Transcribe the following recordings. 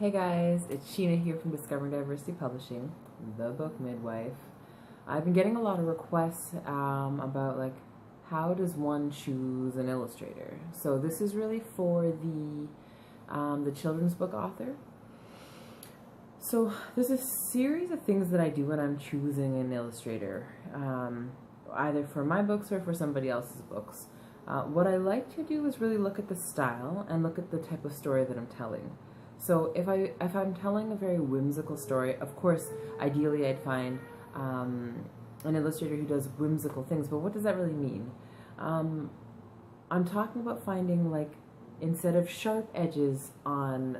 Hey guys, it's Sheena here from Discovering Diversity Publishing, the book midwife. I've been getting a lot of requests about how does one choose an illustrator. So this is really for the children's book author. So there's a series of things that I do when I'm choosing an illustrator, either for my books or for somebody else's books. What I like to do is really look at the style and look at the type of story that I'm telling. So if I'm telling a very whimsical story, of course, ideally I'd find an illustrator who does whimsical things, but what does that really mean? I'm talking about finding, instead of sharp edges on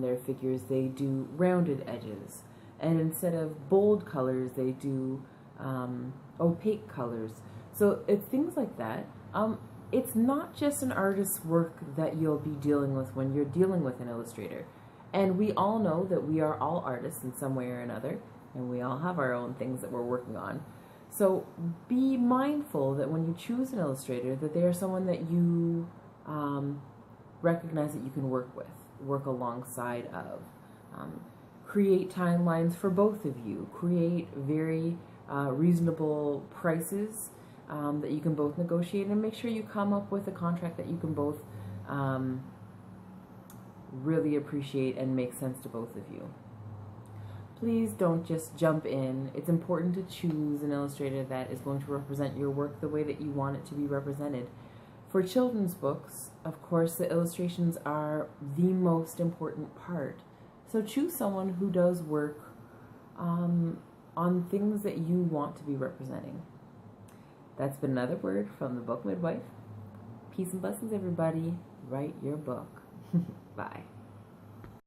their figures, they do rounded edges. And instead of bold colors, they do opaque colors. So it's things like that. It's not just an artist's work that you'll be dealing with when you're dealing with an illustrator. And we all know that we are all artists in some way or another, and we all have our own things that we're working on. So be mindful that when you choose an illustrator, that they are someone that you recognize that you can work alongside of. Create timelines for both of you. Create very reasonable prices that you can both negotiate, and make sure you come up with a contract that you can both really appreciate and make sense to both of you. Please don't just jump in. It's important to choose an illustrator that is going to represent your work the way that you want it to be represented. For children's books, of course, the illustrations are the most important part. So choose someone who does work on things that you want to be representing. That's been another word from the book midwife. Peace and blessings, everybody. Write your book. Bye.